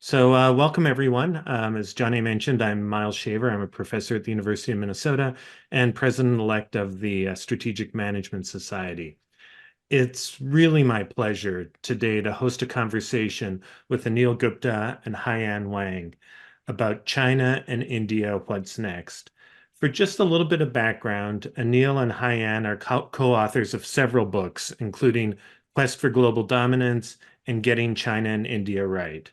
Welcome everyone. As Johnny mentioned, I'm Miles Shaver. I'm a professor at the University of Minnesota and president-elect of the Strategic Management Society. It's really my pleasure today to host a conversation with Anil Gupta and Haiyan Wang about China and India, what's next. For just a little bit of background, Anil and Haiyan are co-authors of several books, including Quest for Global Dominance and Getting China and India Right.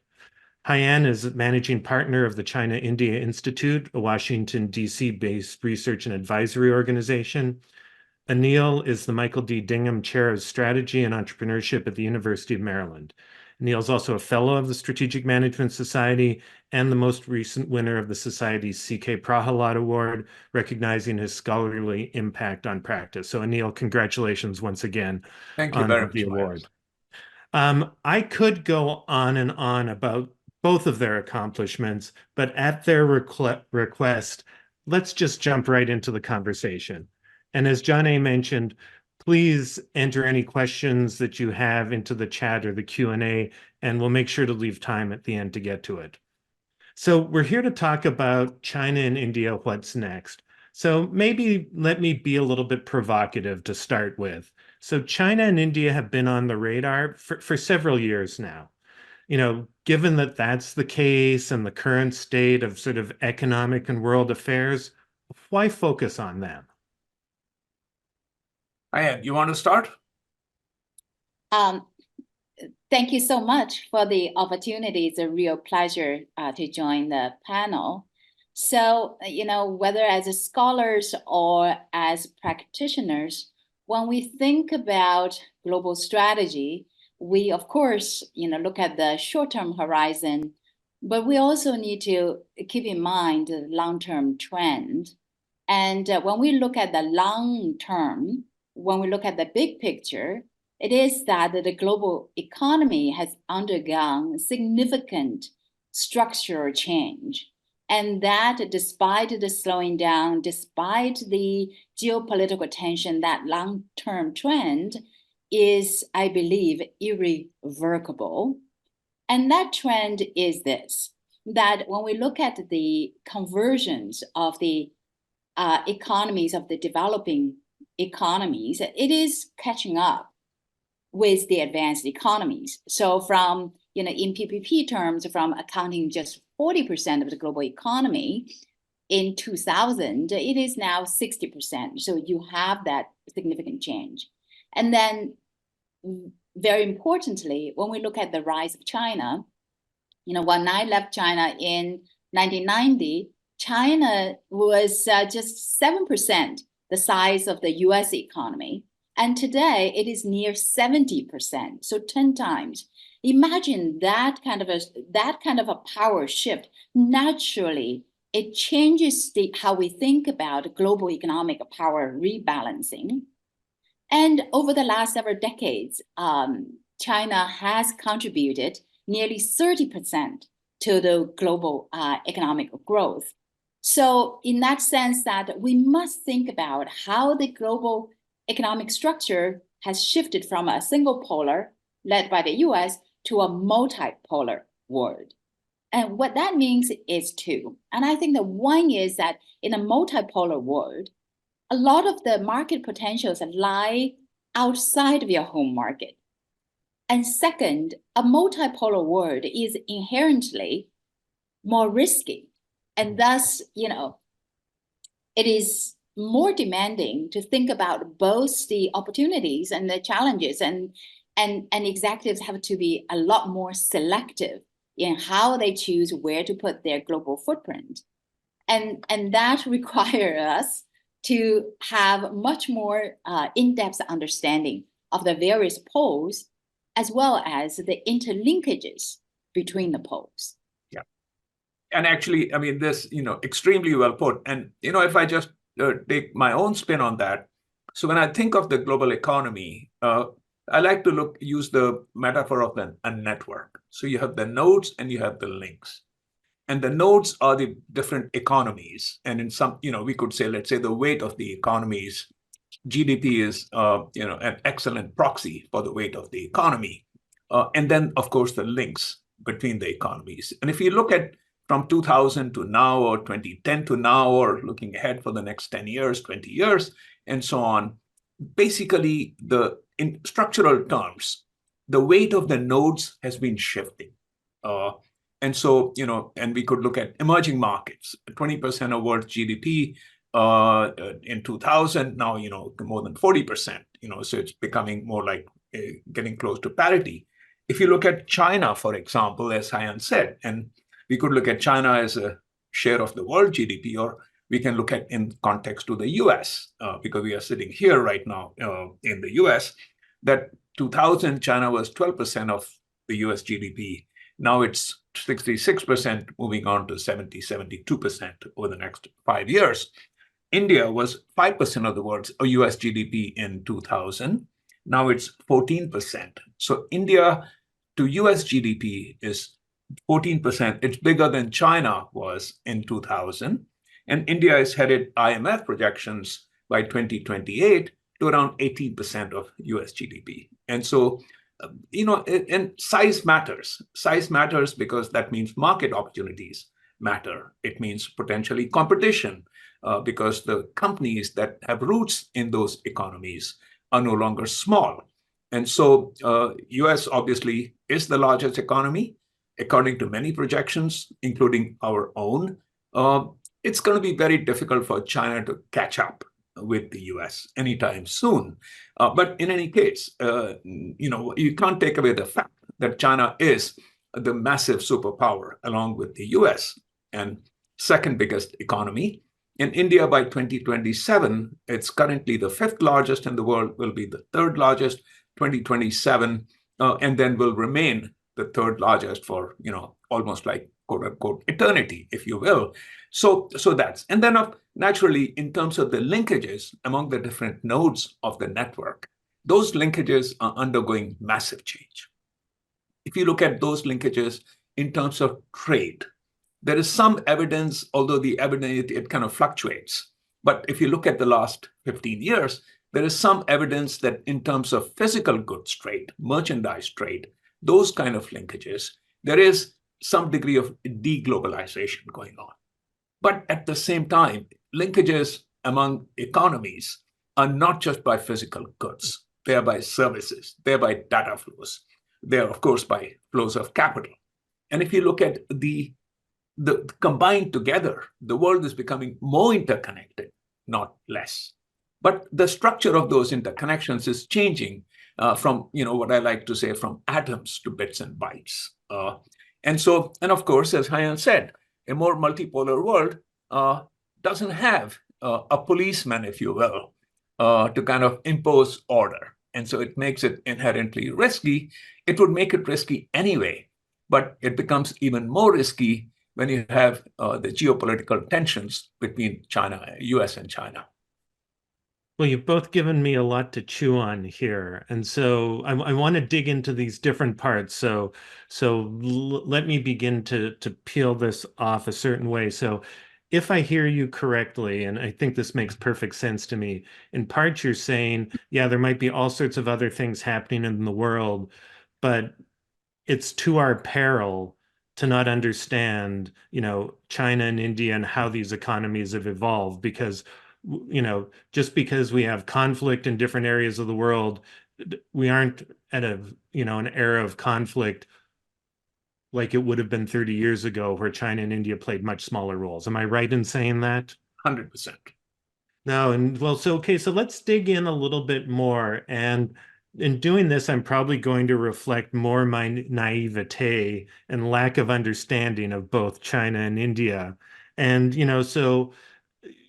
Haiyan is managing partner of the China-India Institute, a Washington, D.C.-based research and advisory organization. Anil is the Michael D. Dingham Chair of Strategy and Entrepreneurship at the University of Maryland. Anil is also a fellow of the Strategic Management Society and the most recent winner of the Society's C.K. Prahalad Award, recognizing his scholarly impact on practice. So Anil, congratulations once again Thank you on very the much, award. Miles. I could go on and on about both of their accomplishments, but at their request, let's just jump right into the conversation. And as John A. mentioned, please enter any questions that you have into the chat or the Q&A, and we'll make sure to leave time at the end to get to it. So we're here to talk about China and India, what's next. So maybe let me be a little bit provocative to start with. So China and India have been on the radar for several years now. Given that that's the case and the current state of sort of economic and world affairs, why focus on them? Ayan, you want to start? Um, Thank you so much for the opportunity. It's a real pleasure to join the panel. So, whether as scholars or as practitioners, when we think about global strategy, we, of course, look at the short-term horizon, but we also need to keep in mind the long-term trend. And when we look at the long term, when we look at the big picture, it is that the global economy has undergone significant structural change. And that despite the slowing down, despite the geopolitical tension, that long-term trend is, I believe, irreversible. And that trend is this, that when we look at the conversions of the economies of the developing economies, it is catching up with the advanced economies. So from, in PPP terms, from accounting just 40% of the global economy in 2000, it is now 60%. So you have that significant change. And then very importantly, when we look at the rise of China, when I left China in 1990, China was just 7% the size of the US economy. And today it is near 70%, so 10 times. Imagine that kind of a power shift. Naturally, it changes how we think about global economic power rebalancing. And over the last several decades, China has contributed nearly 30% to the global economic growth. So in that sense, that we must think about how the global economic structure has shifted from a single polar led by the US to a multipolar world. And what that means is two. And I think that one is that in a multipolar world, a lot of the market potentials lie outside of your home market. And second, a multipolar world is inherently more risky. And thus, it is more demanding to think about both the opportunities and the challenges, and executives have to be a lot more selective in how they choose where to put their global footprint. And that requires us to have much more in-depth understanding of the various poles, as well as the interlinkages between the poles. Yeah. And actually, I mean, this, extremely well put. And, if I just take my own spin on that. So when I think of the global economy, I like to use the metaphor of a network. So you have the nodes and you have the links. And the nodes are the different economies. And in some, we could say, let's say the weight of the economies, GDP is, an excellent proxy for the weight of the economy. And then, of course, the links. between the economies. And if you look at from 2000 to now, or 2010 to now, or looking ahead for the next 10 years, 20 years, and so on, basically, in structural terms, the weight of the nodes has been shifting. And so, and we could look at emerging markets, 20% of world GDP in 2000, now, more than 40%, so it's becoming more like getting close to parity. If you look at China, for example, as Haiyan said, and we could look at China as a share of the world GDP, or we can look at in context to the US, because we are sitting here right now in the US, that 2000, China was 12% of the US GDP. Now it's 66%, moving on to 70, 72% over the next 5 years. India was 5% of the world's US GDP in 2000. Now it's 14%. So India to US GDP is 14%. It's bigger than China was in 2000. And India is headed IMF projections by 2028 to around 18% of US GDP. And so, and size matters. Size matters because that means market opportunities matter. It means potentially competition, because the companies that have roots in those economies are no longer small. And so US obviously is the largest economy, according to many projections, including our own. It's going to be very difficult for China to catch up with the US anytime soon. But in any case, you can't take away the fact that China is the massive superpower along with the US and second biggest economy. In India, by 2027, it's currently the fifth largest in the world, will be the third largest 2027, and then will remain the third largest for, almost like quote unquote eternity, if you will. So that's, and then naturally, in terms of the linkages among the different nodes of the network, those linkages are undergoing massive change. If you look at those linkages in terms of trade, there is some evidence, although the evidence, it kind of fluctuates. But if you look at the last 15 years, there is some evidence that in terms of physical goods trade, merchandise trade, those kind of linkages, there is some degree of deglobalization going on. But at the same time, linkages among economies are not just by physical goods. They are by services. They are by data flows. They are, of course, by flows of capital. And if you look at the combined together, the world is becoming more interconnected, not less. But the structure of those interconnections is changing from, what I like to say, from atoms to bits and bytes. And of course, as Haiyan said, a more multipolar world doesn't have a policeman, if you will, to kind of impose order. And so it makes it inherently risky. It would make it risky anyway, but it becomes even more risky when you have the geopolitical tensions between US and China. Well, you've both given me a lot to chew on here, and so I want to dig into these different parts. So let me begin to peel this off a certain way. So, if I hear you correctly, and I think this makes perfect sense to me, in part you're saying, yeah, there might be all sorts of other things happening in the world, but it's to our peril to not understand, China and India and how these economies have evolved, because just because we have conflict in different areas of the world, we aren't at an era of conflict like it would have been 30 years ago, where China and India played much smaller roles. Am I right in saying that? 100%. No, and well, so let's dig in a little bit more. And in doing this, I'm probably going to reflect more my naivete and lack of understanding of both China and India. And, so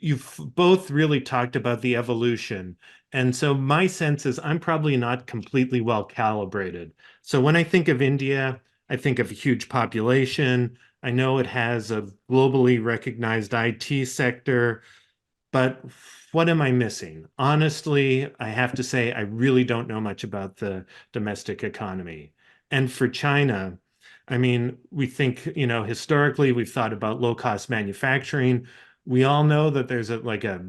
you've both really talked about the evolution. And so my sense is I'm probably not completely well calibrated. So when I think of India, I think of a huge population. I know it has a globally recognized IT sector, but what am I missing? Honestly, I have to say I really don't know much about the domestic economy. And for China, I mean, we think, historically we've thought about low-cost manufacturing. We all know that there's a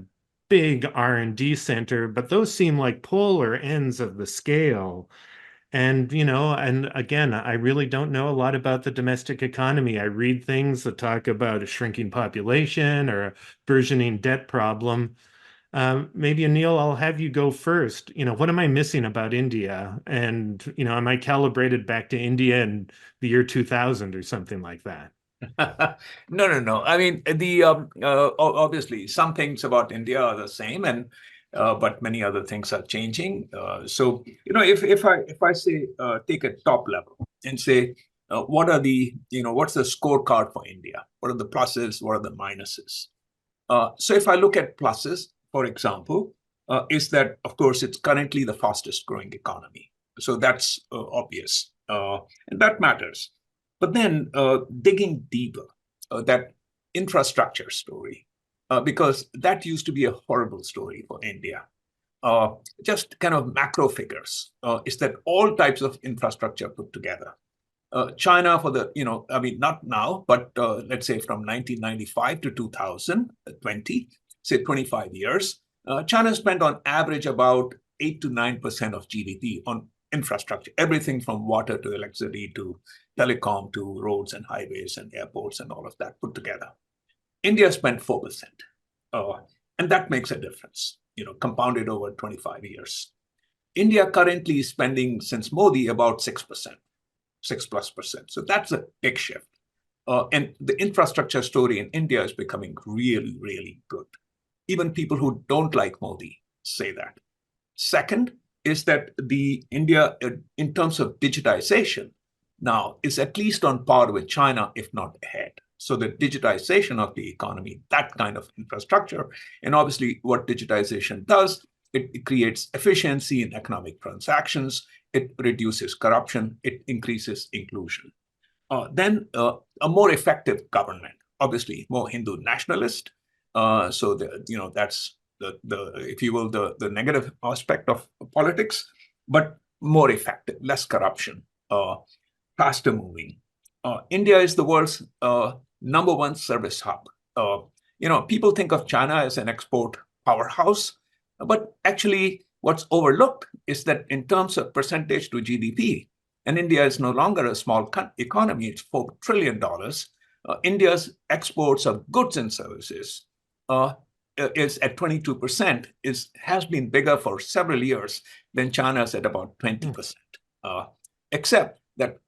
big R&D center, but those seem like polar ends of the scale. And, and again, I really don't know a lot about the domestic economy. I read things that talk about a shrinking population or a burgeoning debt problem. Maybe Anil, I'll have you go first. What am I missing about India? And, am I calibrated back to India in the year 2000 or something like that? No. I mean, obviously some things about India are the same, and but many other things are changing. So if I say take a top level and say what are the what's the scorecard for India? What are the pluses? What are the minuses? So if I look at pluses, for example, is that of course it's currently the fastest growing economy. So that's obvious, and that matters. But then digging deeper, that infrastructure story, because that used to be a horrible story for India. Just kind of macro figures, is that all types of infrastructure put together. China for the, I mean, not now, but let's say from 1995 to 2020, say 25 years, China spent on average about 8 to 9% of GDP on infrastructure, everything from water to electricity to telecom to roads and highways and airports and all of that put together. India spent 4%. And that makes a difference, compounded over 25 years. India currently is spending, since Modi, about 6%. 6+%. So that's a big shift. And the infrastructure story in India is becoming really, really good. Even people who don't like Modi say that. Second is that the India, in terms of digitization, now is at least on par with China, if not ahead. So the digitization of the economy, that kind of infrastructure, and obviously what digitization does, it creates efficiency in economic transactions, it reduces corruption, it increases inclusion. Then a more effective government, obviously more Hindu nationalist. So that's the if you will the negative aspect of politics, but more effective, less corruption, faster moving. India is the world's #1 service hub. People think of China as an export powerhouse, but actually what's overlooked is that in terms of percentage to GDP, and India is no longer a small economy, it's $4 trillion. India's exports of goods and services is at 22%, has been bigger for several years than China's at about 20%. Except that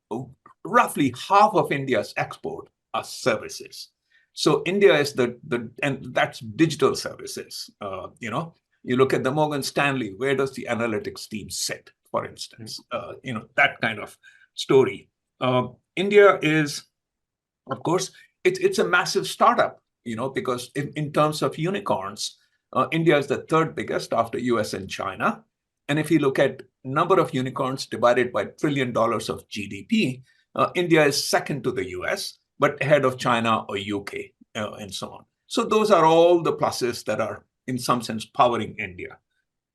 roughly half of India's export are services. So India is and that's digital services. You look at the Morgan Stanley, where does the analytics team sit, for instance? That kind of story. India is, of course, it's a massive startup, because in terms of unicorns, India is the third biggest after US and China. And if you look at number of unicorns divided by $1 trillion of GDP, India is second to the US, but ahead of China or UK and so on. So those are all the pluses that are, in some sense, powering India.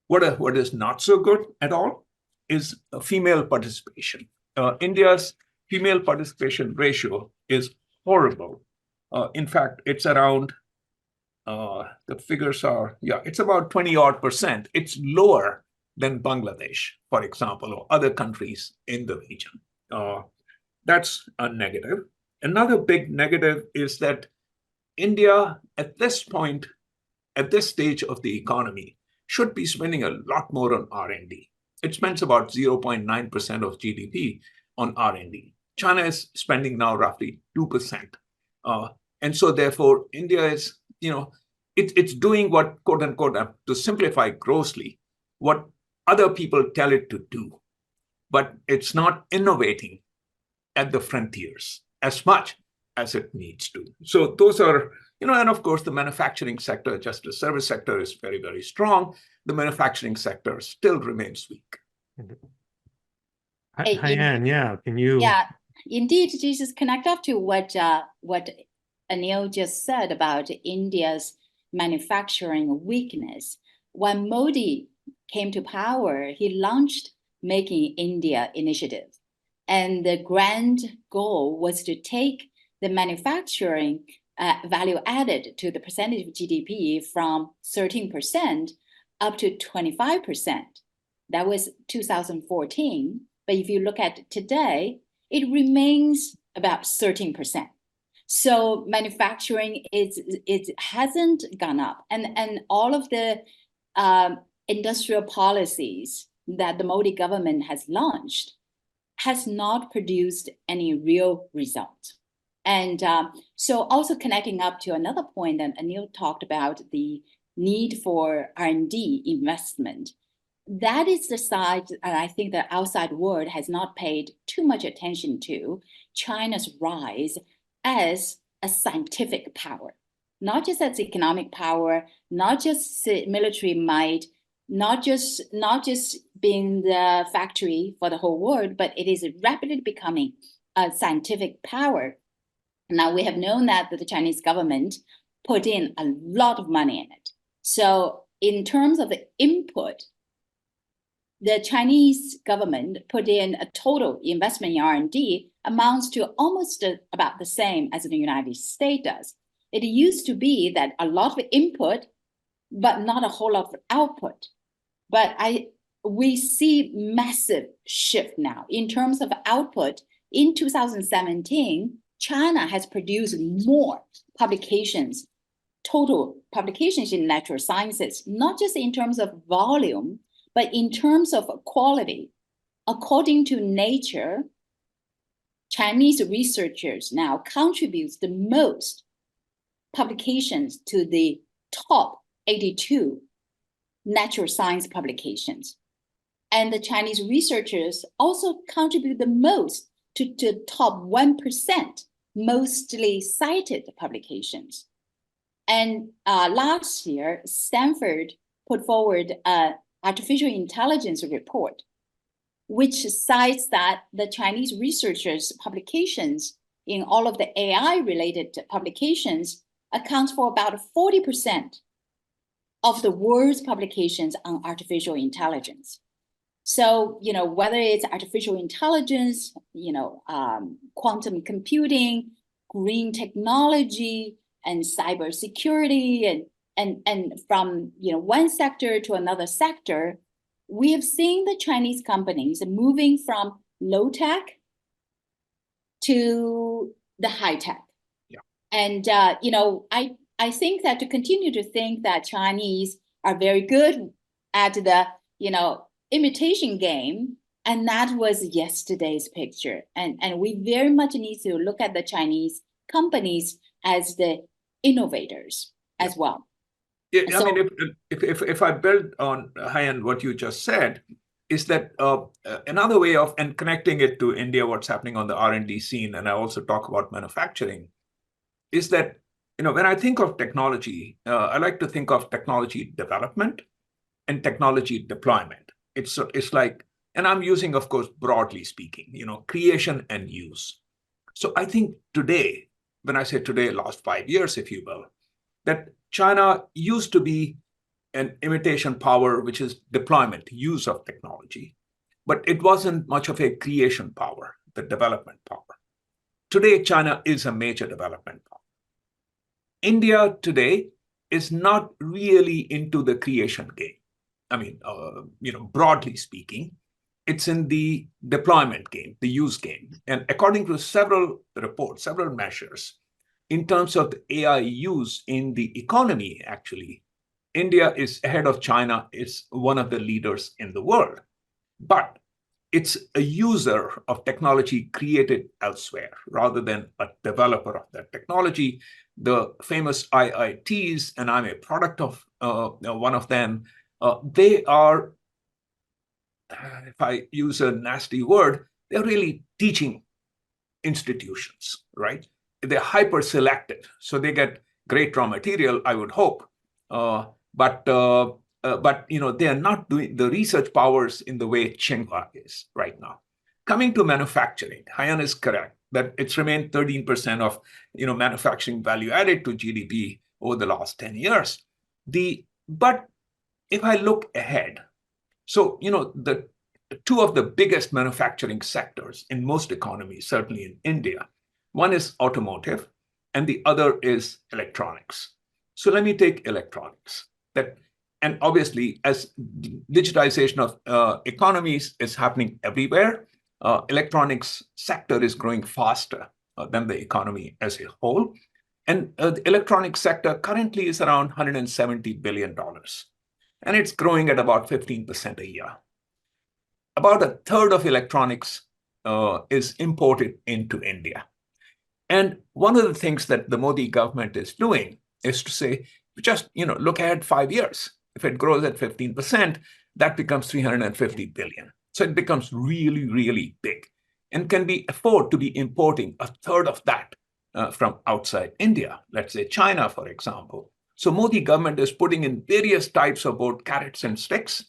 What is not so good at all is female participation. India's female participation ratio is horrible. In fact, it's around, the figures are, it's about 20-odd%. It's lower than Bangladesh, for example, or other countries in the region. That's a negative. Another big negative is that India, at this point, at this stage of the economy, should be spending a lot more on R&D. It spends about 0.9% of GDP on R&D. China is spending now roughly 2%. And so therefore, India is, it's doing what, quote unquote, to simplify grossly, what other people tell it to do. But it's not innovating at the frontiers as much as it needs to. So those are, and of course, the manufacturing sector, just the service sector, is very, very strong. The manufacturing sector still remains weak. Haiyan, yeah, can you? Yeah, indeed, just connect up to what Anil just said about India's manufacturing weakness. When Modi came to power, he launched Make in India initiative. And the grand goal was to take the manufacturing value added to the percentage of GDP from 13% up to 25%. That was 2014. But if you look at today, it remains about 13%. So manufacturing it hasn't gone up, and all of the industrial policies that the Modi government has launched has not produced any real result. And so also connecting up to another point that Anil talked about, the need for R&D investment. That is the side, and I think the outside world has not paid too much attention to China's rise as a scientific power, not just as economic power, not just military might, not just being the factory for the whole world, but it is rapidly becoming a scientific power. Now, we have known that the Chinese government put in a lot of money in it. So in terms of the input, the Chinese government put in a total investment in R&D amounts to almost about the same as the United States does. It used to be that a lot of input, but not a whole lot of output. But we see massive shift now in terms of output. In 2017, China has produced more publications, total publications in natural sciences, not just in terms of volume, but in terms of quality. According to Nature, Chinese researchers now contribute the most publications to the top 82 natural science publications. And the Chinese researchers also contribute the most to the top 1% mostly cited publications. And last year, Stanford put forward an artificial intelligence report, which cites that the Chinese researchers' publications in all of the AI-related publications accounts for about 40% of the world's publications on artificial intelligence. So, whether it's artificial intelligence, quantum computing, green technology, and cybersecurity, and from one sector to another sector, we have seen the Chinese companies moving from low tech to the high tech. Yeah. And I think that to continue to think that Chinese are very good at the imitation game, and that was yesterday's picture. And we very much need to look at the Chinese companies as the innovators as well. Yeah, I mean, if I build on Haiyan, what you just said, is that another way of, and connecting it to India, what's happening on the R&D scene, and I also talk about manufacturing, is that, when I think of technology, I like to think of technology development and technology deployment. It's like, and I'm using, of course, broadly speaking, creation and use. So I think today, when I say today, last 5 years, if you will, that China used to be an imitation power, which is deployment, use of technology, but it wasn't much of a creation power, the development power. Today, China is a major development power. India today is not really into the creation game. I mean, broadly speaking, it's in the deployment game, the use game. And according to several reports, several measures, in terms of the AI use in the economy, actually, India is ahead of China. It's one of the leaders in the world. But it's a user of technology created elsewhere rather than a developer of that technology. The famous IITs, and I'm a product of one of them, they are, if I use a nasty word, they're really teaching institutions, right? They're hyper selective, so they get great raw material, I would hope, but they are not doing the research powers in the way Tsinghua is right now. Coming to manufacturing, Haiyan is correct that it's remained 13% of manufacturing value added to GDP over the last 10 years. But if I look ahead, so the two of the biggest manufacturing sectors in most economies, certainly in India, one is automotive, and the other is electronics. So let me take electronics. And obviously, as digitization of economies is happening everywhere, electronics sector is growing faster than the economy as a whole. And the electronics sector currently is around $170 billion. And it's growing at about 15% a year. About a third of electronics is imported into India. And one of the things that the Modi government is doing is to say, just look ahead 5 years. If it grows at 15%, that becomes 350 billion. So it becomes really, really big and can be afford to be importing a third of that from outside India, let's say China, for example. So Modi government is putting in various types of both carrots and sticks,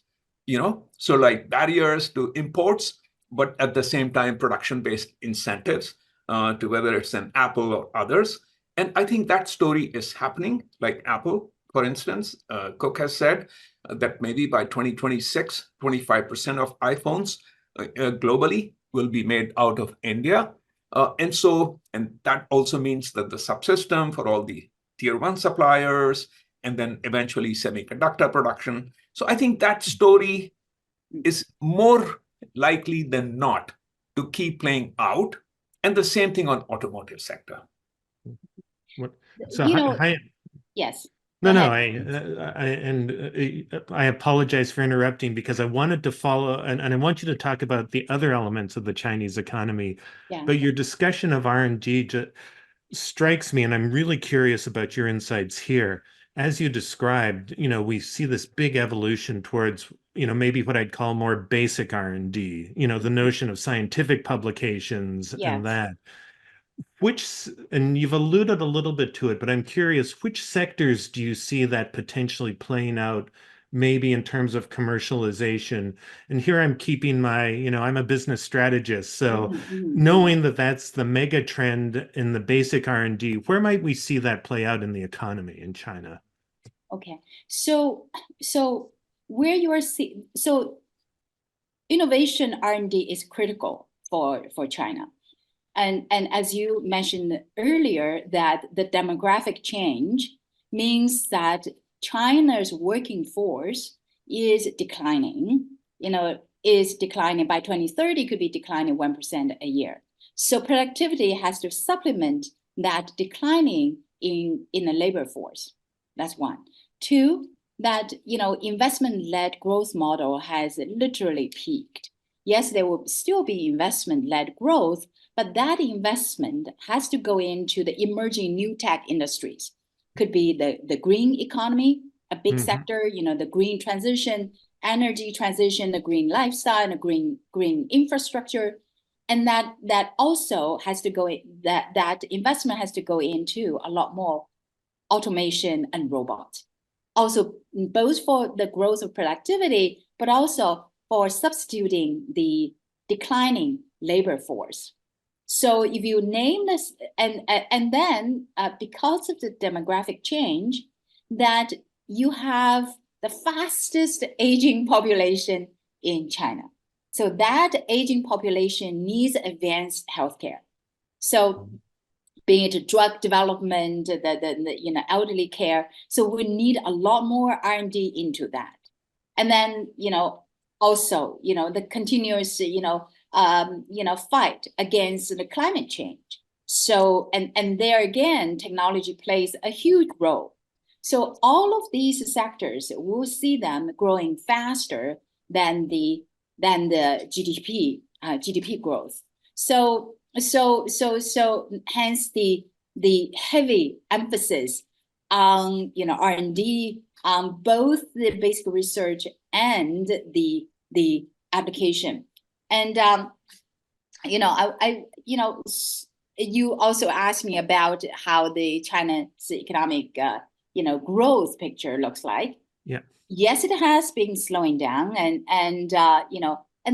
so like barriers to imports, but at the same time, production-based incentives to whether it's an Apple or others. And I think that story is happening, like Apple, for instance. Cook has said that maybe by 2026, 25% of iPhones globally will be made out of India. And that also means that the subsystem for all the tier one suppliers, and then eventually semiconductor production. So I think that story is more likely than not to keep playing out. And the same thing on automotive sector. So yes. No, I apologize for interrupting because I wanted to follow, and I want you to talk about the other elements of the Chinese economy. Yeah. But your discussion of R&D strikes me, and I'm really curious about your insights here. As you described, we see this big evolution towards, maybe what I'd call more basic R&D, the notion of scientific publications and that. And you've alluded a little bit to it, but I'm curious, which sectors do you see that potentially playing out, maybe in terms of commercialization? And here I'm keeping I'm a business strategist, so knowing that that's the mega trend in the basic R&D, where might we see that play out in the economy in China? Okay, so where you are so innovation R&D is critical for China. And as you mentioned earlier, that the demographic change means that China's working force is declining, is declining by 2030, could be declining 1% a year. So productivity has to supplement that declining in the labor force. That's one. Two, that, investment-led growth model has literally peaked. Yes, there will still be investment-led growth, but that investment has to go into the emerging new tech industries. Could be the green economy, a big sector, the green transition, energy transition, the green lifestyle, and the green infrastructure. And that also has to go, that investment has to go into a lot more automation and robots. Also, both for the growth of productivity, but also for substituting the declining labor force. So if you name this, and then because of the demographic change, that you have the fastest aging population in China. So that aging population needs advanced healthcare. So being it drug development, the elderly care. So we need a lot more R&D into that. And then, also, the continuous, fight against the climate change. So, and there again, technology plays a huge role. So all of these sectors, we'll see them growing faster than the GDP growth. So hence the heavy emphasis on R&D, on both the basic research and the application. And you also asked me about how the China's economic growth picture looks like. Yeah. Yes, it has been slowing down, and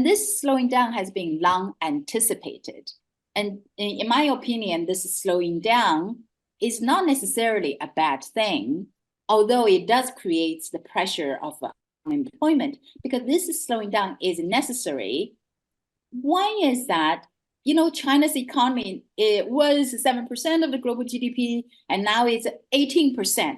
this slowing down has been long anticipated. And in my opinion, this slowing down is not necessarily a bad thing, although it does create the pressure of unemployment, because this slowing down is necessary. One is that, China's economy, it was 7% of the global GDP, and now it's 18%.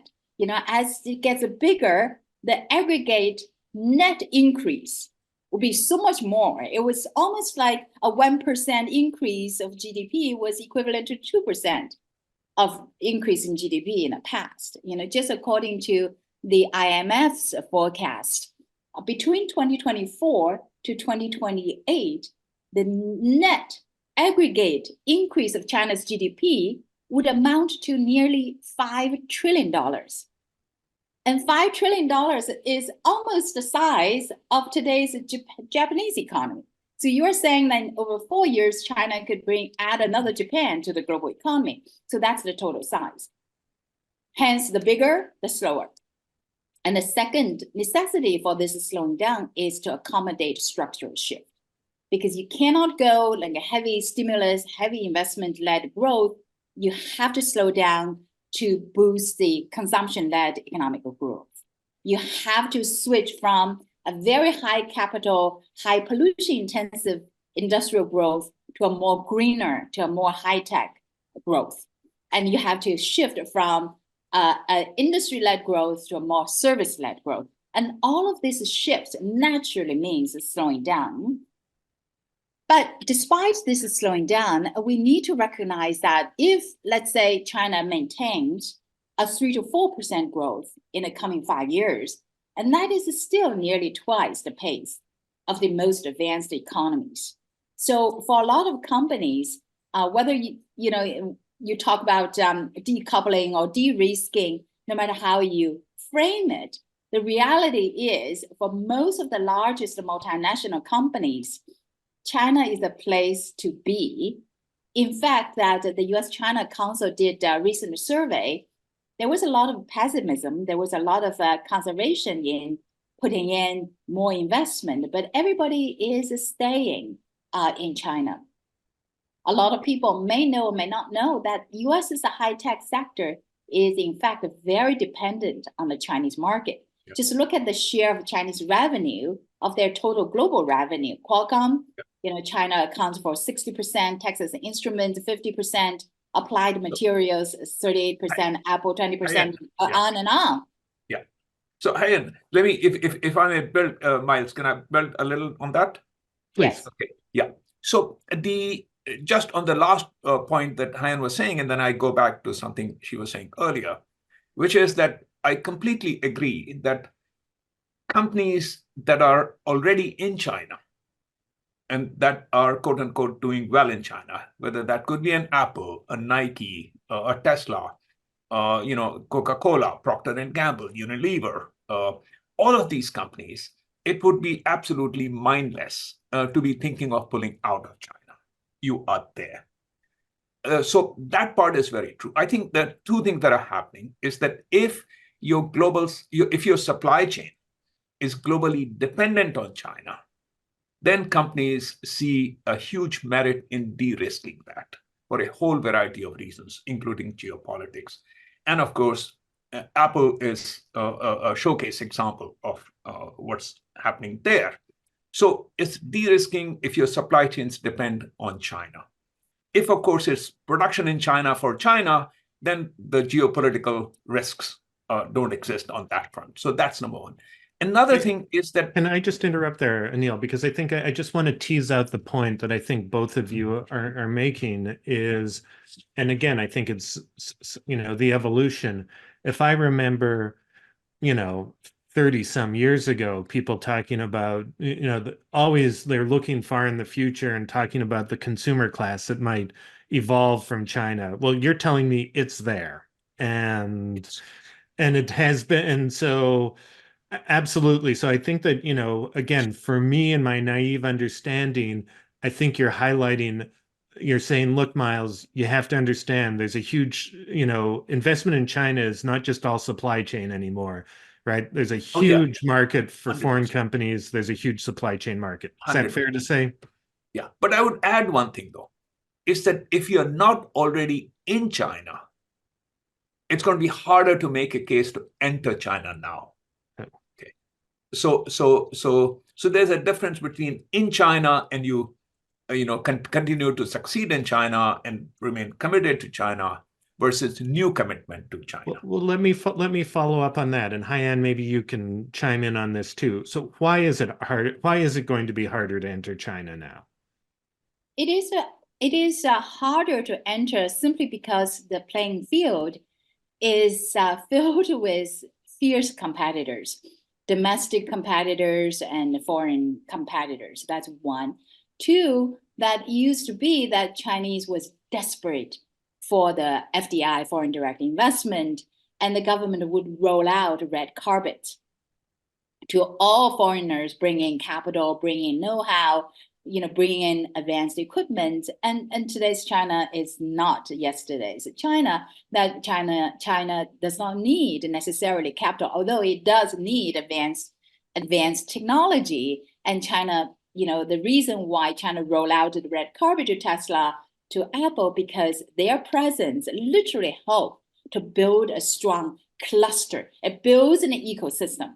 As it gets bigger, the aggregate net increase would be so much more. It was almost like a 1% increase of GDP was equivalent to 2% of increase in GDP in the past. Just according to the IMF's forecast, between 2024 to 2028, the net aggregate increase of China's GDP would amount to nearly $5 trillion. And $5 trillion is almost the size of today's Japanese economy. So you're saying that in over 4 years, China could add another Japan to the global economy. So that's the total size. Hence, the bigger, the slower. And the second necessity for this slowing down is to accommodate structural shift. Because you cannot go like a heavy stimulus, heavy investment-led growth. You have to slow down to boost the consumption-led economic growth. You have to switch from a very high capital, high pollution-intensive industrial growth to a more greener, to a more high-tech growth. And you have to shift from industry-led growth to a more service-led growth. And all of these shifts naturally means slowing down. But despite this slowing down, we need to recognize that if, let's say, China maintains a 3 to 4% growth in the coming 5 years, and that is still nearly twice the pace of the most advanced economies. So for a lot of companies, whether you talk about decoupling or de-risking, no matter how you frame it, the reality is for most of the largest multinational companies, China is a place to be. In fact, that the US-China Council did a recent survey. There was a lot of pessimism. There was a lot of conservation in putting in more investment, but everybody is staying in China. A lot of people may know or may not know that US is a high-tech sector is in fact very dependent on the Chinese market. Yep. Just look at the share of Chinese revenue of their total global revenue. Qualcomm, China accounts for 60%, Texas Instruments 50%, Applied Materials 38%, Apple 20%, on and on. Yeah. So Haiyan, let me, if I may build, Miles, can I build a little on that? Yes. Okay. Yeah. So just on the last point that Haiyan was saying, and then I go back to something she was saying earlier, which is that I completely agree that companies that are already in China and that are quote unquote doing well in China, whether that could be an Apple, a Nike, a Tesla, Coca-Cola, Procter & Gamble, Unilever, all of these companies, it would be absolutely mindless to be thinking of pulling out of China. You are there. So that part is very true. I think that two things that are happening is that if your supply chain is globally dependent on China, then companies see a huge merit in de-risking that for a whole variety of reasons, including geopolitics. And of course, Apple is a showcase example of what's happening there. So it's de-risking if your supply chains depend on China. If, of course, it's production in China for China, then the geopolitical risks don't exist on that front. So that's number one. Another thing is that... Can I just interrupt there, Anil, because I think I just want to tease out the point that I think both of you are making is, and again, I think it's, the evolution. If I remember, 30 some years ago, people talking about, always they're looking far in the future and talking about the consumer class that might evolve from China. Well, you're telling me it's there and it has been. And so absolutely. So I think that, again, for me and my naive understanding, I think you're saying, look, Miles, you have to understand there's a huge, investment in China is not just all supply chain anymore, right? There's a huge market for 100%. Foreign companies. There's a huge supply chain market. Is 100%. That fair to say? Yeah. But I would add one thing, though, is that if you're not already in China, it's going to be harder to make a case to enter China now. Okay. So there's a difference between in China and you continue to succeed in China and remain committed to China versus new commitment to China. Well, let me follow up on that, and Haiyan, maybe you can chime in on this too. So why is it hard? Why is it going to be harder to enter China now? It is harder to enter simply because the playing field is filled with fierce competitors, domestic competitors and foreign competitors. That's one. Two, that used to be that Chinese was desperate for the FDI, foreign direct investment, and the government would roll out red carpet to all foreigners, bringing capital, bringing know-how, bringing in advanced equipment. And today's China is not yesterday's China. That China does not need necessarily capital, although it does need advanced technology. And China, the reason why China rolled out the red carpet to Tesla, to Apple, because their presence literally helped to build a strong cluster. It builds an ecosystem.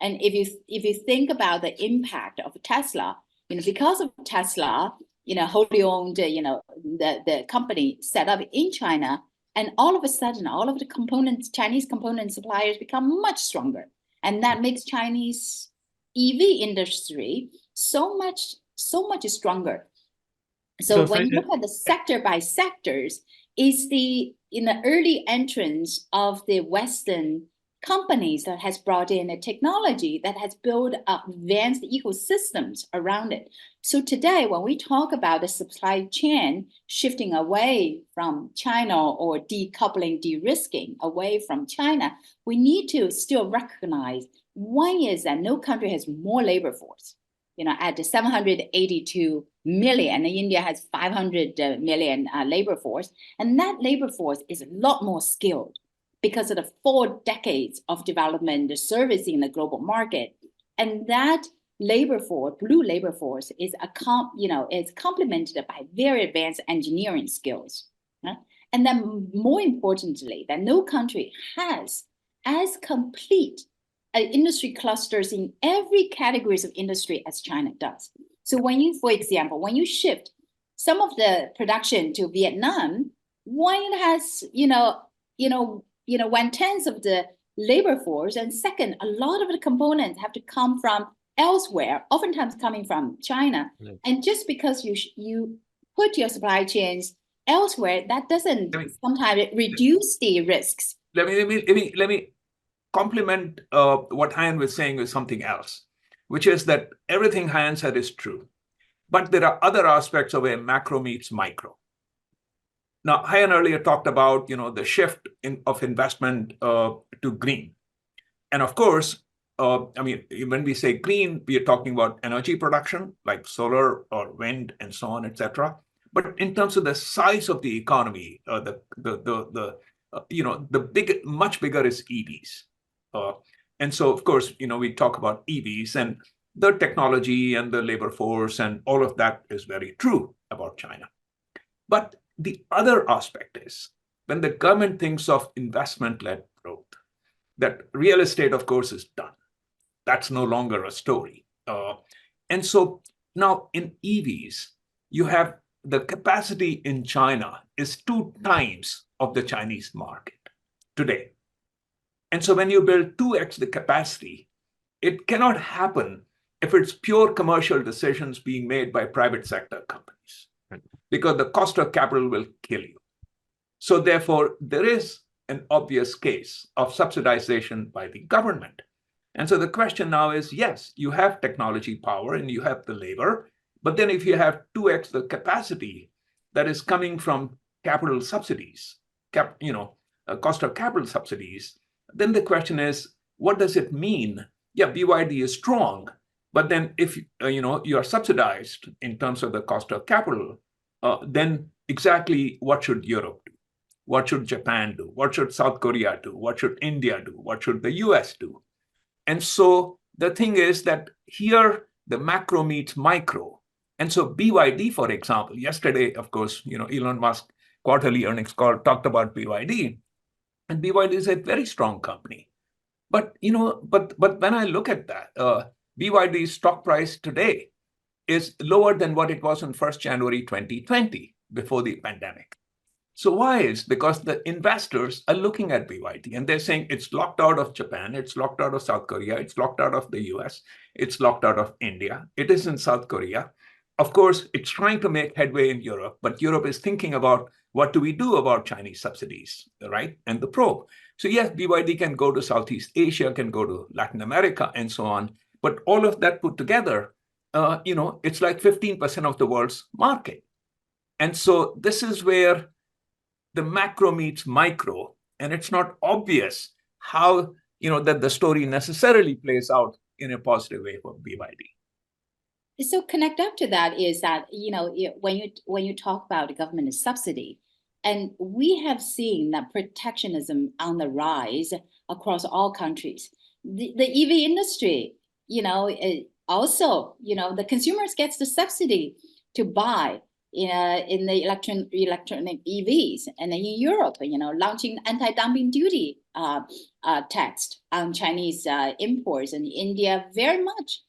And if you think about the impact of Tesla, because of Tesla, wholly owned, the company set up in China, and all of a sudden, all of the Chinese component suppliers become much stronger. And that makes Chinese EV industry so much stronger. So when you look at the sector by sectors, is the early entrance of the Western companies that has brought in a technology that has built up advanced ecosystems around it. So today, when we talk about the supply chain shifting away from China or decoupling, de-risking away from China, we need to still recognize one is that no country has more labor force. At 782 million, and India has 500 million labor force, and that labor force is a lot more skilled because of the 4 decades of development servicing the global market. And that labor force, blue labor force, is complemented by very advanced engineering skills. Right? And then more importantly, that no country has as complete industry clusters in every categories of industry as China does. So for example, when you shift some of the production to Vietnam, one, it has, 1/10 of the labor force, and second, a lot of the components have to come from elsewhere, oftentimes coming from China. Mm-hmm. And just because you put your supply chains elsewhere, that doesn't sometimes reduce the risks. Let me complement what Haiyan was saying with something else, which is that everything Haiyan said is true, but there are other aspects of where macro meets micro. Now, Haiyan earlier talked about the shift of investment to green, and of course, when we say green, we are talking about energy production like solar or wind and so on, etc. But in terms of the size of the economy, much bigger is EVs. And so, of course, we talk about EVs and the technology and the labor force and all of that is very true about China. But the other aspect is when the government thinks of investment-led growth, that real estate, of course, is done. That's no longer a story. And so now in EVs, you have the capacity in China is 2 times of the Chinese market today. And so when you build 2x the capacity, it cannot happen if it's pure commercial decisions being made by private sector companies, because the cost of capital will kill you. So therefore, there is an obvious case of subsidization by the government. And so the question now is, yes, you have technology power and you have the labor, but then if you have 2x the capacity that is coming from capital subsidies, cost of capital subsidies, then the question is, what does it mean? Yeah, BYD is strong, but then if you are subsidized in terms of the cost of capital, then exactly what should Europe do? What should Japan do? What should South Korea do? What should India do? What should the US do? And so the thing is that here the macro meets micro. And so BYD, for example, yesterday, of course, Elon Musk quarterly earnings call talked about BYD. And BYD is a very strong company. But when I look at that, BYD's stock price today is lower than what it was on 1st January 2020, before the pandemic. So why is? Because the investors are looking at BYD and they're saying it's locked out of Japan, it's locked out of South Korea, it's locked out of the US, it's locked out of India, it is in South Korea. Of course, it's trying to make headway in Europe, but Europe is thinking about what do we do about Chinese subsidies, right? And the probe. So yes, BYD can go to Southeast Asia, can go to Latin America, and so on. But all of that put together, it's like 15% of the world's market. And so this is where the macro meets micro, and it's not obvious how that the story necessarily plays out in a positive way for BYD. So connect up to that is that when you talk about government subsidy, and we have seen that protectionism on the rise across all countries. The EV industry, also, the consumers gets the subsidy to buy in the electronic EVs, and then in Europe, launching anti-dumping duty tax on Chinese imports, and India very much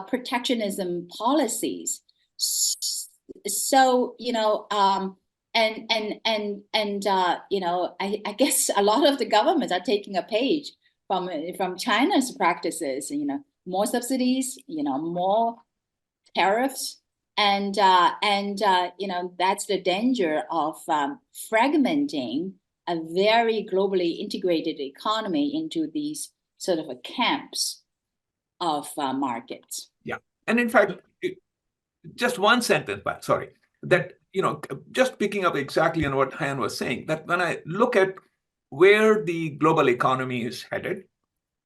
protectionism policies. So I guess a lot of the governments are taking a page from China's practices. More subsidies, more tariffs. And that's the danger of fragmenting a very globally integrated economy into these sort of camps of markets. Yeah. And in fact, just one sentence back, sorry, that, just picking up exactly on what Haiyan was saying, that when I look at where the global economy is headed,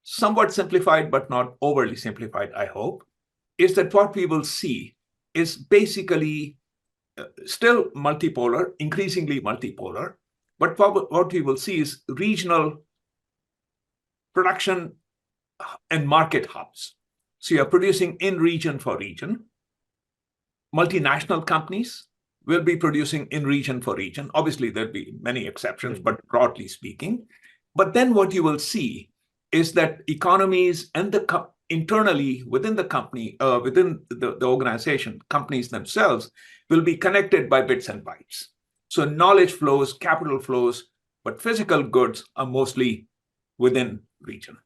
somewhat simplified, but not overly simplified, I hope, is that what we will see is basically still multipolar, increasingly multipolar, but what we will see is regional production and market hubs. So you're producing in region for region. Multinational companies will be producing in region for region. Obviously, there'll be many exceptions, but broadly speaking. But then what you will see is that economies and internally within the company, within the organization, companies themselves will be connected by bits and bytes. So knowledge flows, capital flows, but physical goods are mostly within region.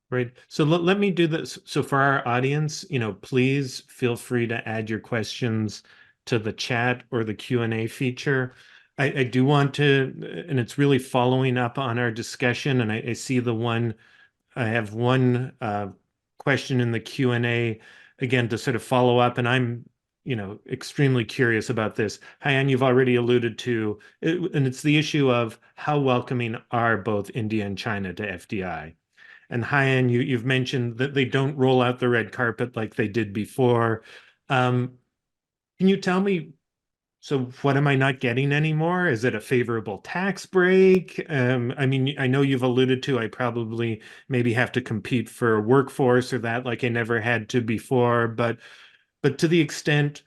Right. So let me do this. So for our audience, please feel free to add your questions to the chat or the Q&A feature. I do want to, and it's really following up on our discussion, and I see I have one question in the Q&A, again, to sort of follow up, and I'm extremely curious about this. Haiyan, you've already alluded to, and it's the issue of how welcoming are both India and China to FDI. And Haiyan, you've mentioned that they don't roll out the red carpet like they did before. Can you tell me, so what am I not getting anymore? Is it a favorable tax break? I mean, I know you've alluded to, I probably maybe have to compete for a workforce or that like I never had to before, but to the extent,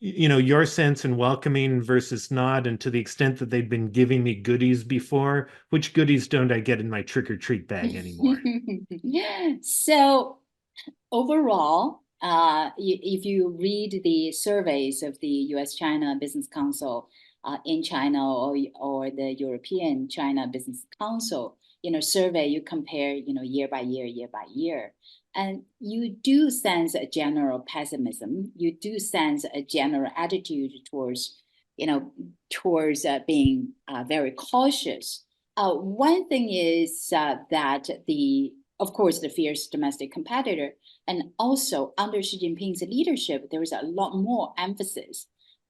your sense in welcoming versus not, and to the extent that they've been giving me goodies before, which goodies don't I get in my trick-or-treat bag anymore? So overall, if you read the surveys of the US-China Business Council in China or the European China Business Council, survey, you compare, year by year. And you do sense a general pessimism. You do sense a general attitude towards being very cautious. One thing is that of course, the fierce domestic competitor, and also under Xi Jinping's leadership, there is a lot more emphasis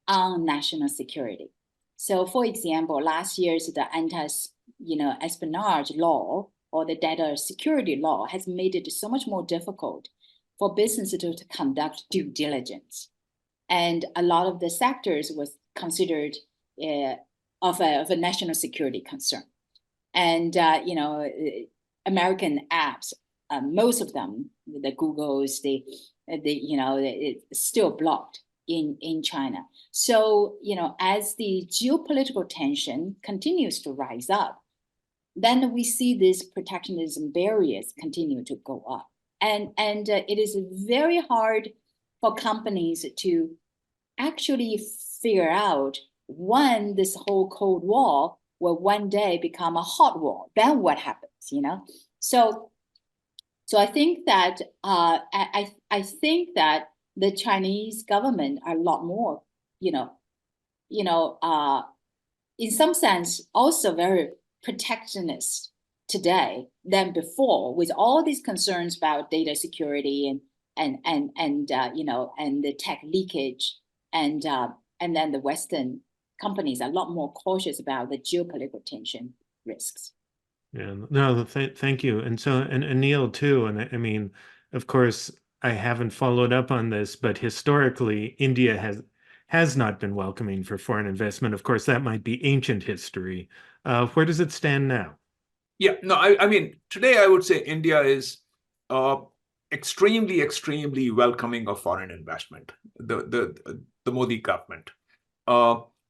on national security. So, for example, last year's the anti-espionage law or the data security law has made it so much more difficult for businesses to conduct due diligence. And a lot of the sectors was considered of a national security concern. And, American apps, most of them, the Googles, it's still blocked in China. So, as the geopolitical tension continues to rise up, then we see these protectionism barriers continue to go up. And it is very hard for companies to actually figure out when this whole Cold War will one day become a hot war, then what happens, So I think that I think that the Chinese government are a lot more, in some sense, also very protectionist today than before, with all these concerns about data security and the tech leakage, and then the Western companies are a lot more cautious about the geopolitical tension risks. Yeah, no, thank you. And so, and Anil too. And I mean, of course, I haven't followed up on this, but historically, India has not been welcoming for foreign investment. Of course, that might be ancient history. Where does it stand now? Yeah, no, I mean, today I would say India is extremely, extremely welcoming of foreign investment, the Modi government.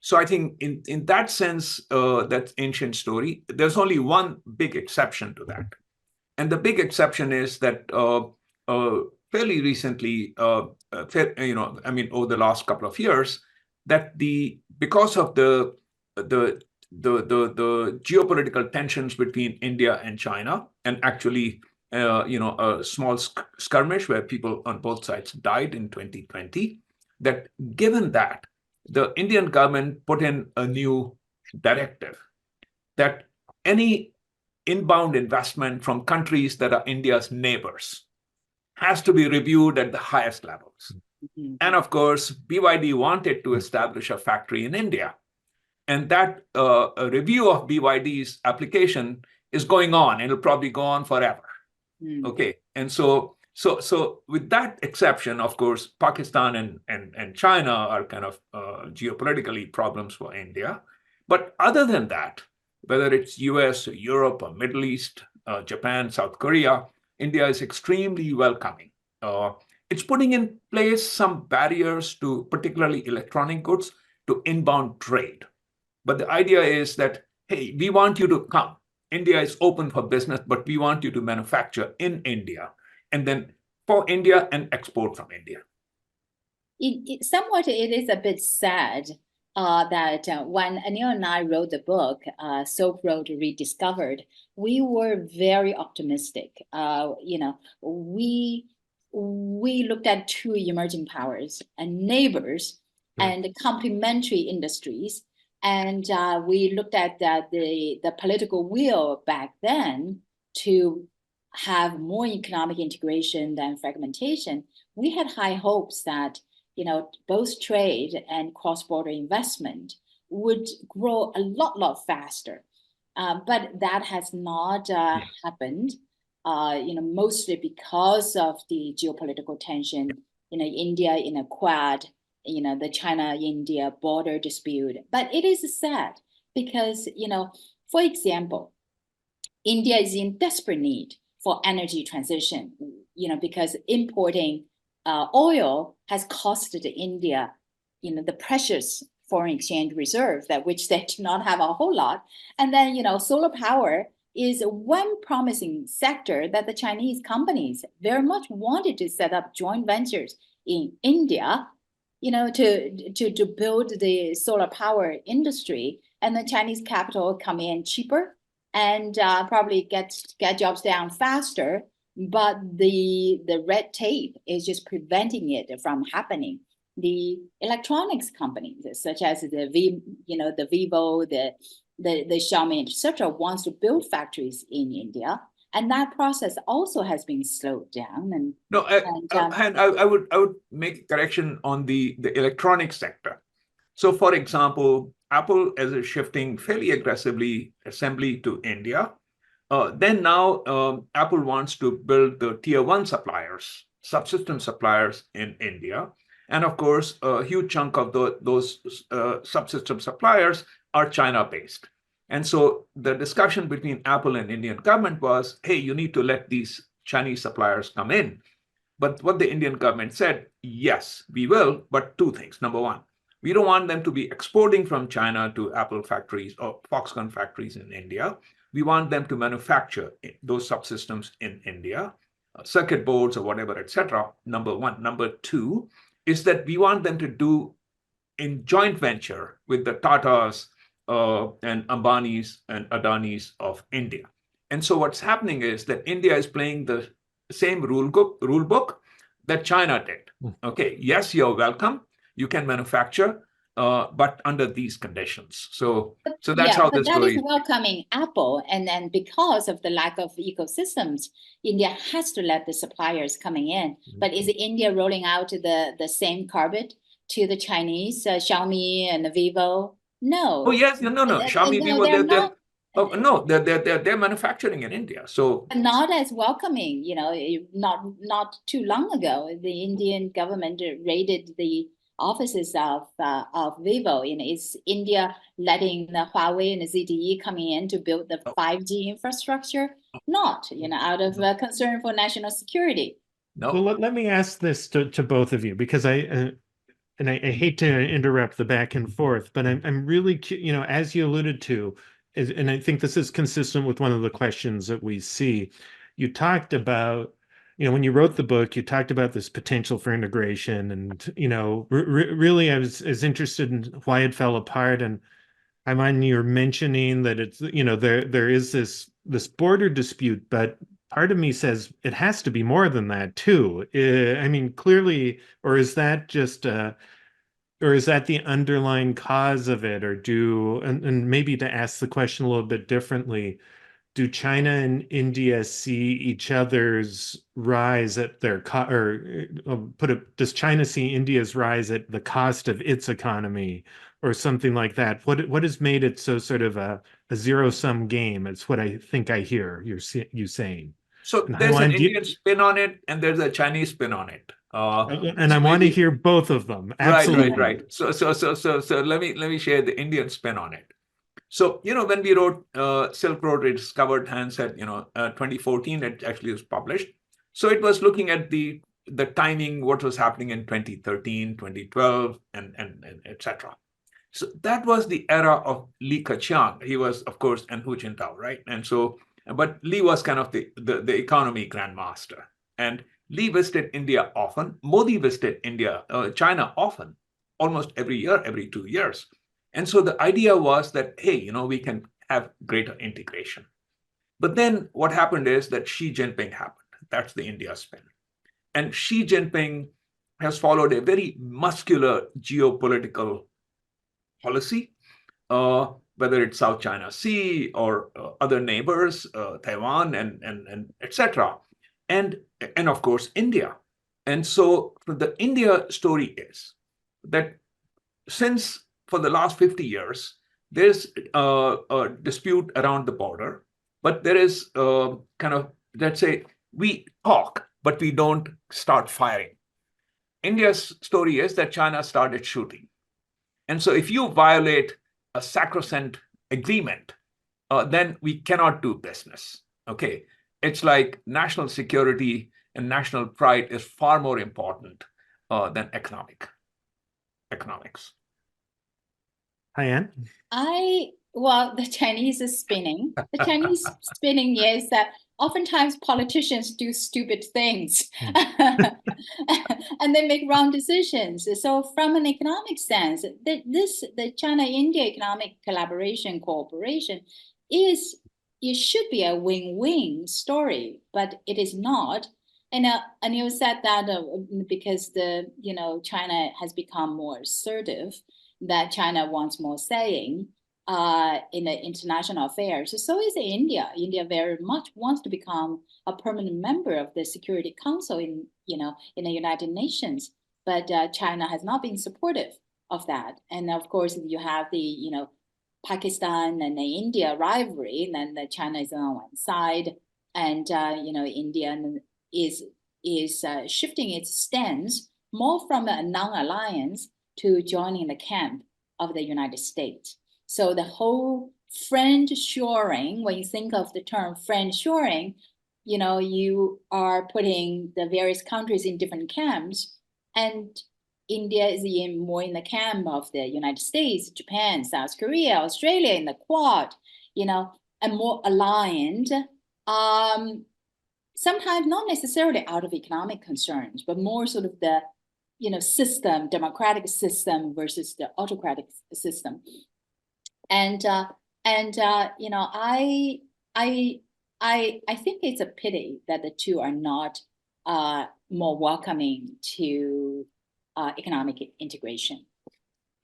So I think in that sense, that ancient story, there's only one big exception to that. And the big exception is that fairly recently, over the last couple of years, that because of the geopolitical tensions between India and China, and actually, a small skirmish where people on both sides died in 2020, that given that, the Indian government put in a new directive that any inbound investment from countries that are India's neighbors has to be reviewed at the highest levels. Mm-hmm. And of course, BYD wanted to establish a factory in India. And that a review of BYD's application is going on. It'll probably go on forever. Okay. And so with that exception, of course, Pakistan and China are kind of geopolitically problems for India. But other than that, whether it's US or Europe or Middle East, Japan, South Korea, India is extremely welcoming. It's putting in place some barriers to particularly electronic goods to inbound trade. But the idea is that, hey, we want you to come. India is open for business, but we want you to manufacture in India and then for India and export from India. Somewhat, it is a bit sad that when Anil and I wrote the book, Silk Road Rediscovered, we were very optimistic. We looked at two emerging powers and neighbors and complementary industries. And we looked at the political will back then to have more economic integration than fragmentation. We had high hopes that both trade and cross-border investment would grow a lot faster. But that has not happened, mostly because of the geopolitical tension, India in a Quad, the China-India border dispute. But it is sad because, for example, India is in desperate need for energy transition, because importing oil has costed India, the precious foreign exchange reserve that which they do not have a whole lot. And then, solar power is one promising sector that the Chinese companies very much wanted to set up joint ventures in India, to build the solar power industry, and the Chinese capital come in cheaper and probably get jobs down faster. But the red tape is just preventing it from happening. The electronics companies, such as the Vivo, the Xiaomi, etc., wants to build factories in India, and that process also has been slowed down. I would make a correction on the electronics sector. So, for example, Apple is shifting fairly aggressively assembly to India. Then now Apple wants to build the tier one suppliers, subsystem suppliers in India. And of course, a huge chunk of those subsystem suppliers are China-based. And so the discussion between Apple and Indian government was, hey, you need to let these Chinese suppliers come in. But what the Indian government said, yes, we will, but two things. Number one, we don't want them to be exporting from China to Apple factories or Foxconn factories in India. We want them to manufacture those subsystems in India, circuit boards or whatever, etc. Number one. Number two is that we want them to do in joint venture with the Tatas and Ambanis and Adanis of India. And so what's happening is that India is playing the same rule book that China did. Okay, yes, you're welcome. You can manufacture, but under these conditions. So that's how the but that story is welcoming Apple, and then because of the lack of ecosystems, India has to let the suppliers coming in. But is India rolling out the same carpet to the Chinese, Xiaomi and Vivo? No. Oh yes, no. Xiaomi, No, Vivo, they're manufacturing in India. So not as welcoming. Not too long ago, the Indian government raided the offices of Vivo. Is India letting the Huawei and the ZTE coming in to build the 5G infrastructure? Not, out of concern for national security. no. Well, let me ask this to both of you, because I hate to interrupt the back and forth, but I'm really, as you alluded to, and I think this is consistent with one of the questions that we see. You talked about, when you wrote the book, you talked about this potential for integration, and really, I was interested in why it fell apart. And I mind you're mentioning that it's, there is this border dispute, but part of me says it has to be more than that too. I mean, clearly, or is that just or is that the underlying cause of it? Or and maybe to ask the question a little bit differently, do China and India see each other's rise at their does China see India's rise at the cost of its economy, or something like that? What has made it so sort of a zero-sum game? It's what I think I hear you saying. So And there's an Indian spin on it, and there's a Chinese spin on it. And I want to hear both of them. Absolutely. Right. So let me share the Indian spin on it. So when we wrote Silk Road Rediscovered, Hans said 2014 it actually was published. So it was looking at the timing, what was happening in 2013, 2012, and etc. So that was the era of Li Keqiang. He was, of course, and Hu Jintao, right? And so, but Li was kind of the economy grandmaster. And Li visited India often. Modi visited China often, almost every year, every 2 years. And so the idea was that, hey, we can have greater integration. But then what happened is that Xi Jinping happened. That's the India spin. And Xi Jinping has followed a very muscular geopolitical policy, whether it's South China Sea or other neighbors, Taiwan and etc. And of course, India. And so the India story is that since for the last 50 years, there's a dispute around the border, but there is kind of, let's say, we talk, but we don't start firing. India's story is that China started shooting. And so if you violate a sacrosanct agreement, then we cannot do business. Okay. It's like national security and national pride is far more important than economics. Haiyan? Well, the Chinese is spinning. The Chinese spinning is that oftentimes politicians do stupid things and they make wrong decisions. So from an economic sense, the China-India economic cooperation it should be a win-win story, but it is not. And you said that because China has become more assertive, that China wants more saying in the international affairs. So is India. India very much wants to become a permanent member of the Security Council in the United Nations, but China has not been supportive of that. And of course, you have the Pakistan and the India rivalry, and then China is on one side, and India is shifting its stance more from a non-alliance to joining the camp of the United States. So the whole friend shoring, when you think of the term friend shoring, you are putting the various countries in different camps, and India is more in the camp of the United States, Japan, South Korea, Australia, in the Quad, and more aligned. Sometimes not necessarily out of economic concerns, but more sort of the system, democratic system versus the autocratic system. And I think it's a pity that the two are not more welcoming to economic integration.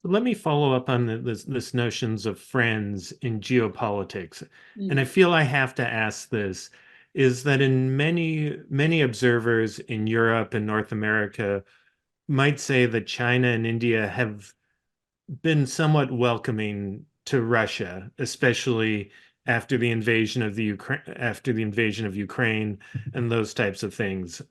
Let me follow up on this notions of friends in geopolitics. And I feel I have to ask this, is that in many observers in Europe and North America might say that China and India have been somewhat welcoming to Russia, especially after the invasion of Ukraine and those types of things.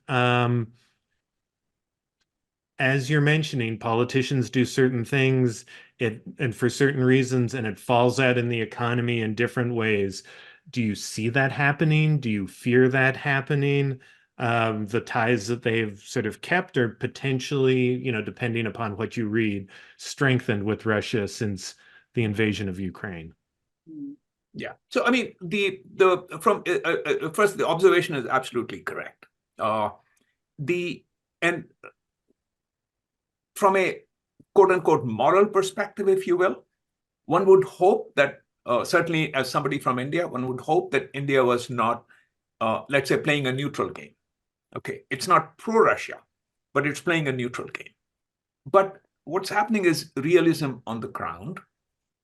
As you're mentioning, politicians do certain things and for certain reasons, and it falls out in the economy in different ways. Do you see that happening? Do you fear that happening? The ties that they've sort of kept are potentially, depending upon what you read, strengthened with Russia since the invasion of Ukraine. Yeah. So I mean, first, the observation is absolutely correct. And from a quote unquote moral perspective, if you will, one would hope that certainly as somebody from India, one would hope that India was not, let's say, playing a neutral game. Okay, it's not pro-Russia, but it's playing a neutral game. But what's happening is realism on the ground,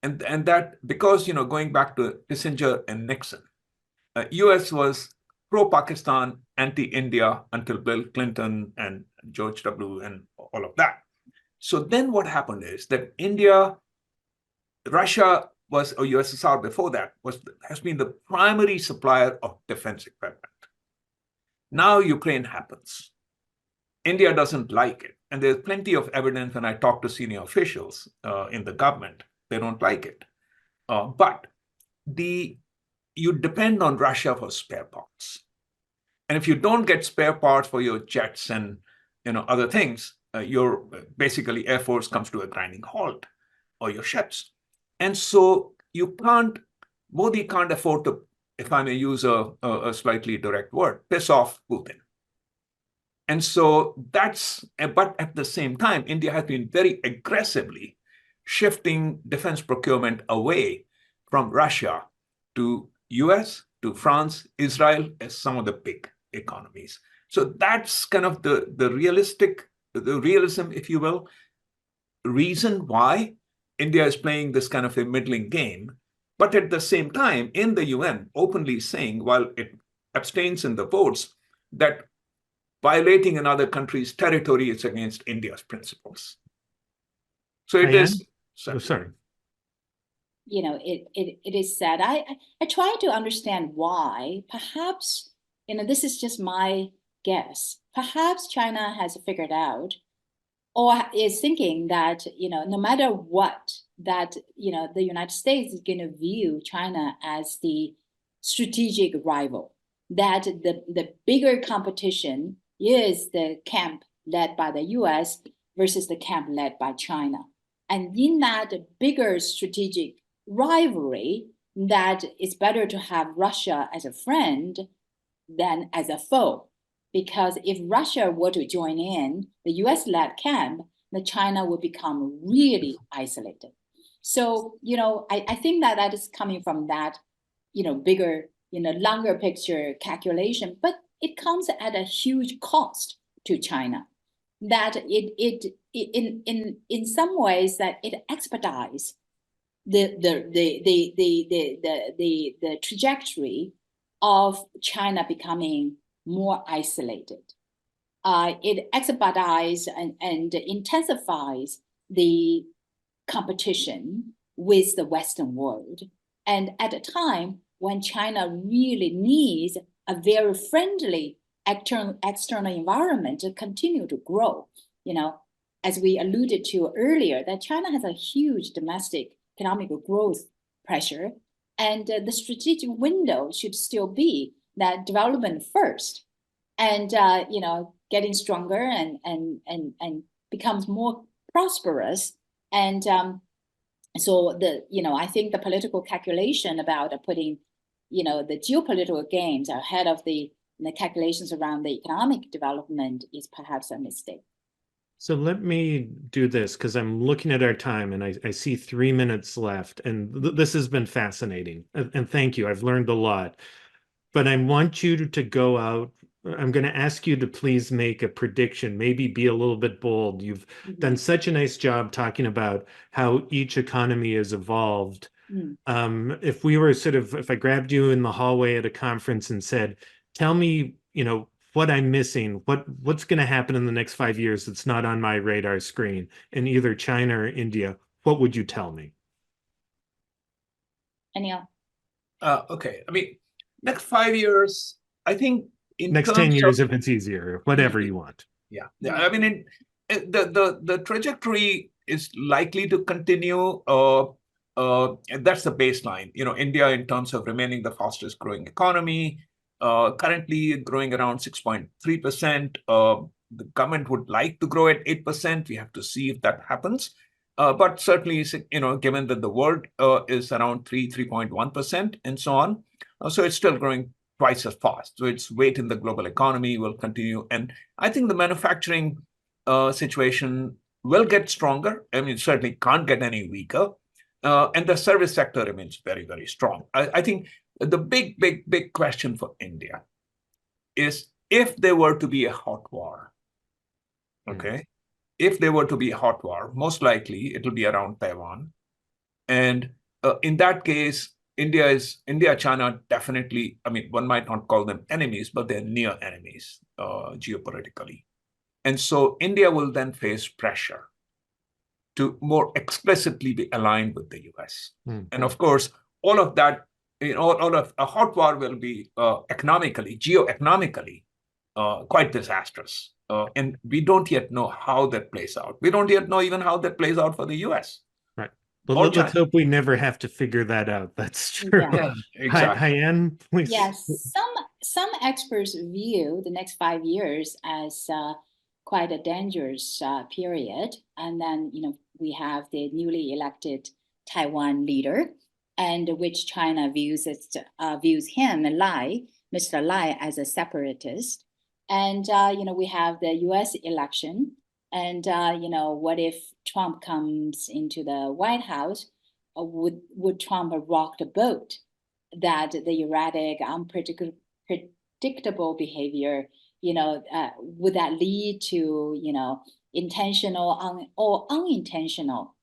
and that because going back to Kissinger and Nixon, U.S. was pro-Pakistan, anti-India until Bill Clinton and George W. and all of that. So then what happened is that Russia was, or USSR before that, has been the primary supplier of defense equipment. Now Ukraine happens. India doesn't like it. And there's plenty of evidence when I talk to senior officials in the government, they don't like it. But you depend on Russia for spare parts. And if you don't get spare parts for your jets and other things, your basically Air Force comes to a grinding halt, or your ships. And so Modi can't afford to, if I may use a slightly direct word, piss off Putin. And so but at the same time, India has been very aggressively shifting defense procurement away from Russia to US, to France, Israel, as some of the big economies. So that's kind of the realism, if you will, reason why India is playing this kind of a middling game. But at the same time, in the UN, openly saying, while it abstains in the votes, that violating another country's territory is against India's principles. So it is. Sorry. It is sad. I try to understand why. Perhaps, this is just my guess. Perhaps China has figured out, or is thinking that, no matter what, that, the United States is going to view China as the strategic rival, that the bigger competition is the camp led by the US versus the camp led by China. And in that bigger strategic rivalry, that it's better to have Russia as a friend than as a foe. Because if Russia were to join in the US-led camp, then China would become really isolated. So, I think that is coming from that, bigger, longer picture calculation, but it comes at a huge cost to China. That in some ways that it expedites the trajectory of China becoming more isolated. It expedites and intensifies the competition with the Western world. And at a time when China really needs a very friendly external environment to continue to grow, as we alluded to earlier, that China has a huge domestic economic growth pressure, and the strategic window should still be that development first, and getting stronger and becomes more prosperous. And so I think the political calculation about putting the geopolitical gains ahead of the calculations around the economic development is perhaps a mistake. So let me do this because I'm looking at our time and I see 3 minutes left. And this has been fascinating. And thank you. I've learned a lot. But I want you to go out. I'm going to ask you to please make a prediction, maybe be a little bit bold. You've done such a nice job talking about how each economy has evolved. Mm. If we were if I grabbed you in the hallway at a conference and said, tell me, what I'm missing, what's going to happen in the next 5 years that's not on my radar screen in either China or India, what would you tell me? Anil? Okay, I mean, next 5 years, I think in Next 10 terms of years, if it's easier, whatever you want. yeah. I mean, the trajectory is likely to continue. That's the baseline. India in terms of remaining the fastest growing economy, currently growing around 6.3%. The government would like to grow at 8%. We have to see if that happens. But certainly, given that the world is around 3.1%, and so on, so it's still growing twice as fast. So its weight in the global economy will continue. And I think the manufacturing situation will get stronger. I mean, it certainly can't get any weaker. And the service sector remains very, very strong. I think the big question for India is if there were to be a hot war, okay? If there were to be a hot war, most likely it'll be around Taiwan. And in that case, India, China definitely, I mean, one might not call them enemies, but they're near enemies geopolitically. And so India will then face pressure to more explicitly be aligned with the US. And of course, all of that, all of a hot war will be geoeconomically, quite disastrous. And we don't yet know how that plays out. We don't yet know even how that plays out for the US. Right. Well, let's hope we never have to figure that out. That's true. Yeah, exactly. Haiyan, please. Yes, some experts view the next 5 years as quite a dangerous period. And then, we have the newly elected Taiwan leader, and which China views him, Mr. Lai, as a separatist. And, we have the US election. And, what if Trump comes into the White House? Would Trump rock the boat? That the erratic, unpredictable behavior, would that lead to, intentional or unintentional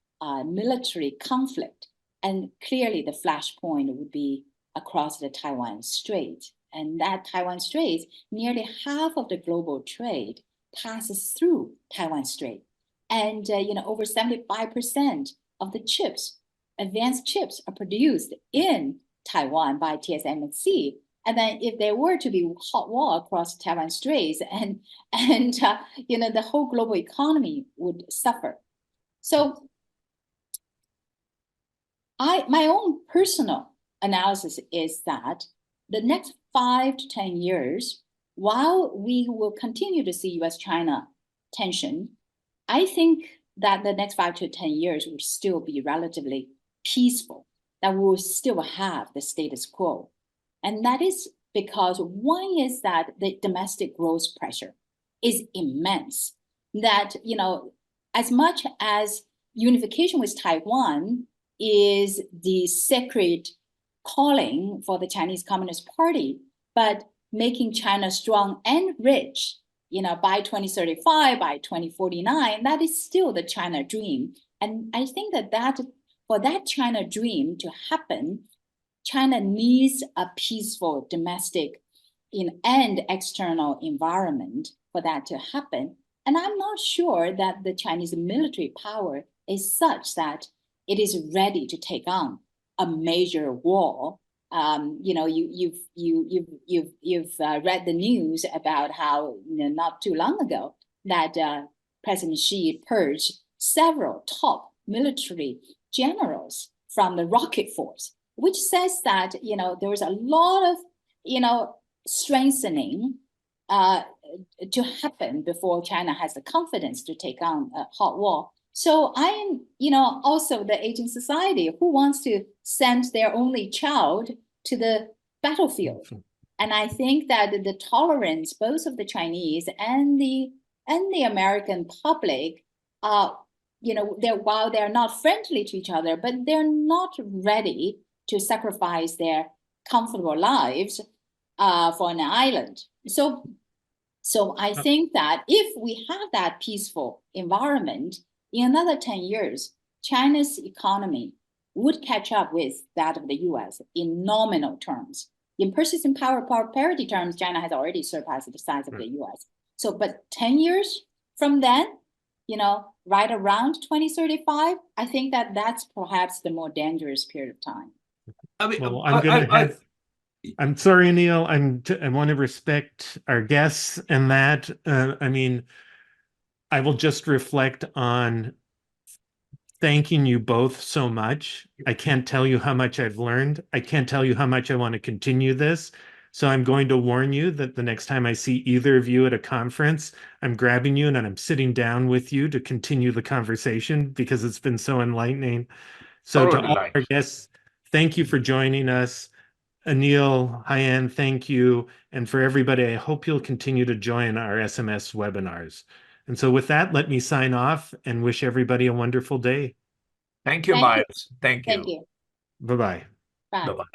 military conflict? And clearly the flashpoint would be across the Taiwan Strait. And that Taiwan Strait, nearly half of the global trade passes through Taiwan Strait. And, over 75% of the advanced chips are produced in Taiwan by TSMC. And then if there were to be hot war across Taiwan Straits and the whole global economy would suffer. So my own personal analysis is that the next 5 to 10 years, while we will continue to see US-China tension, I think that the next 5 to 10 years will still be relatively peaceful, that we will still have the status quo. And that is because one is that the domestic growth pressure is immense. That, as much as unification with Taiwan is the sacred calling for the Chinese Communist Party, but making China strong and rich, by 2035, by 2049, that is still the China dream. And I think that for that China dream to happen, China needs a peaceful domestic and external environment for that to happen. And I'm not sure that the Chinese military power is such that it is ready to take on a major war. You've read the news about how not too long ago that President Xi purged several top military generals from the rocket force, which says that there was a lot of strengthening to happen before China has the confidence to take on a hot war. So I am, also the aging society who wants to send their only child to the battlefield. And I think that the tolerance, both of the Chinese and the and the American public, while they're not friendly to each other, but they're not ready to sacrifice their comfortable lives for an island. So I think that if we have that peaceful environment, in another 10 years, China's economy would catch up with that of the US in nominal terms. In purchasing power parity terms, China has already surpassed the size of the US. So, but 10 years from then, right around 2035, I think that that's perhaps the more dangerous period of time. I mean, Well, I'm sorry, Anil. I want to respect our guests and that. I mean, I will just reflect on thanking you both so much. I can't tell you how much I've learned. I can't tell you how much I want to continue this. So I'm going to warn you that the next time I see either of you at a conference, I'm grabbing you and I'm sitting down with you to continue the conversation because it's been so enlightening. So to all our guests, thank you for joining us. Anil, Haiyan, thank you. And for everybody, I hope you'll continue to join our SMS webinars. And so with that, let me sign off and wish everybody a wonderful day. Thank you, Miles. Thank you. Thank you. Bye-bye. Bye. Bye-bye.